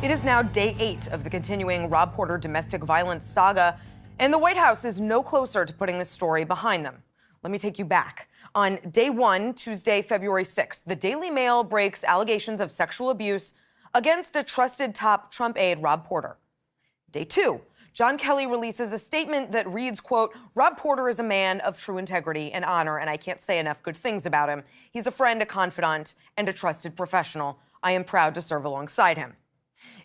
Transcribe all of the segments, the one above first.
It is now day 8 of the continuing Rob Porter domestic violence saga, and the White House is no closer to putting this story behind them. Let me take you back. On day 1, Tuesday, February 6th, the Daily Mail breaks allegations of sexual abuse against a trusted top Trump aide, Rob Porter. Day 2, John Kelly releases a statement that reads, quote, "Rob Porter is a man of true integrity and honor, and I can't say enough good things about him. He's a friend, a confidant, and a trusted professional. I am proud to serve alongside him."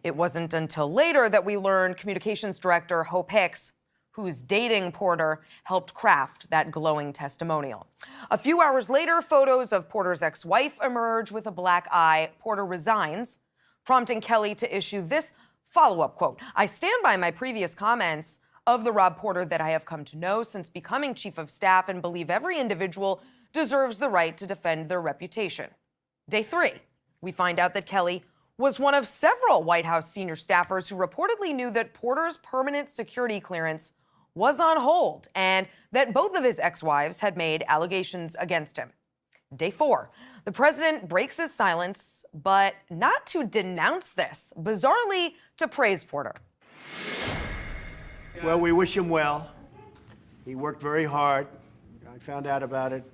It wasn't until later that we learned communications director Hope Hicks, who's dating Porter, helped craft that glowing testimonial. A few hours later, photos of Porter's ex-wife emerge with a black eye. Porter resigns, prompting Kelly to issue this follow-up quote. "I stand by my previous comments of the Rob Porter that I have come to know since becoming chief of staff and believe every individual deserves the right to defend their reputation." Day 3, we find out that Kelly was one of several White House senior staffers who reportedly knew that Porter's permanent security clearance was on hold and that both of his ex-wives had made allegations against him. Day 4, the president breaks his silence, but not to denounce this, bizarrely to praise Porter. Well, we wish him well. He worked very hard. I found out about it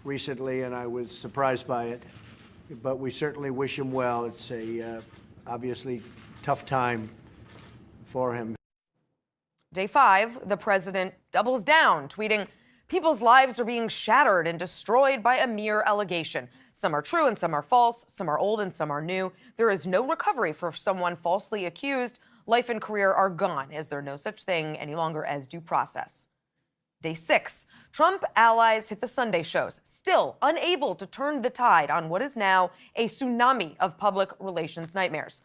recently and I was surprised by it. But we certainly wish him well. It's a obviously tough time for him. Day 5, the president doubles down, tweeting, "People's lives are being shattered and destroyed by a mere allegation. Some are true and some are false. Some are old and some are new. There is no recovery for someone falsely accused. Life and career are gone. Is there no such thing any longer as due process?" Day 6, Trump allies hit the Sunday shows, still unable to turn the tide on what is now a tsunami of public relations nightmares.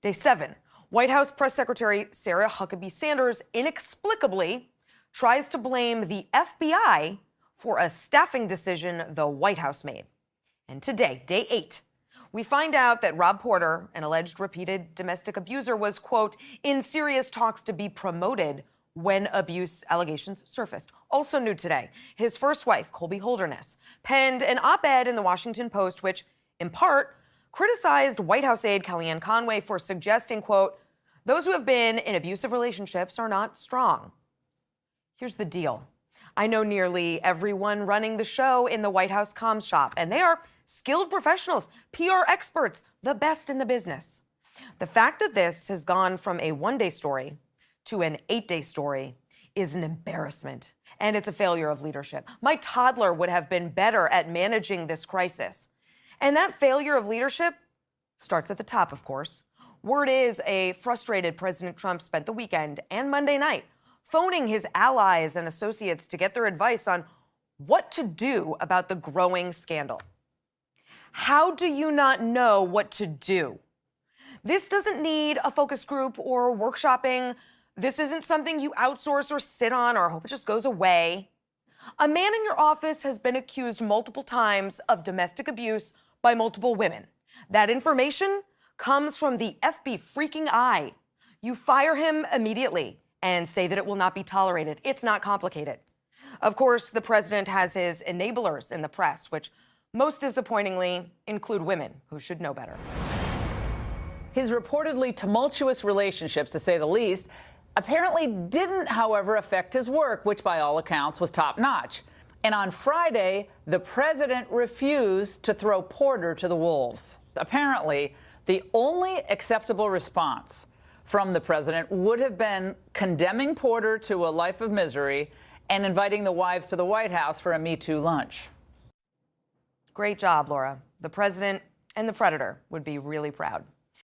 Day 7, White House Press Secretary Sarah Huckabee Sanders inexplicably tries to blame the FBI for a staffing decision the White House made. And today, day 8, we find out that Rob Porter, an alleged repeated domestic abuser, was, quote, "in serious talks to be promoted" when abuse allegations surfaced. Also new today, his first wife, Colby Holderness, penned an op-ed in the Washington Post, which, in part, criticized White House aide Kellyanne Conway for suggesting, quote, "those who have been in abusive relationships are not strong." Here's the deal. I know nearly everyone running the show in the White House comms shop, and they are skilled professionals, PR experts, the best in the business. The fact that this has gone from a one-day story to an 8-day story is an embarrassment, and it's a failure of leadership. My toddler would have been better at managing this crisis. And that failure of leadership starts at the top, of course. Word is a frustrated President Trump spent the weekend and Monday night phoning his allies and associates to get their advice on what to do about the growing scandal. How do you not know what to do? This doesn't need a focus group or workshopping. This isn't something you outsource or sit on or hope it just goes away. A man in your office has been accused multiple times of domestic abuse by multiple women. That information comes from the FBI. You fire him immediately and say that it will not be tolerated. It's not complicated. Of course, the president has his enablers in the press, which most disappointingly include women who should know better. His reportedly tumultuous relationships, to say the least, apparently didn't, however, affect his work, which by all accounts was top-notch. And on Friday, the president refused to throw Porter to the wolves. Apparently, the only acceptable response from the president would have been condemning Porter to a life of misery and inviting the wives to the White House for a Me Too lunch. Great job, Laura. The president and the predator would be really proud.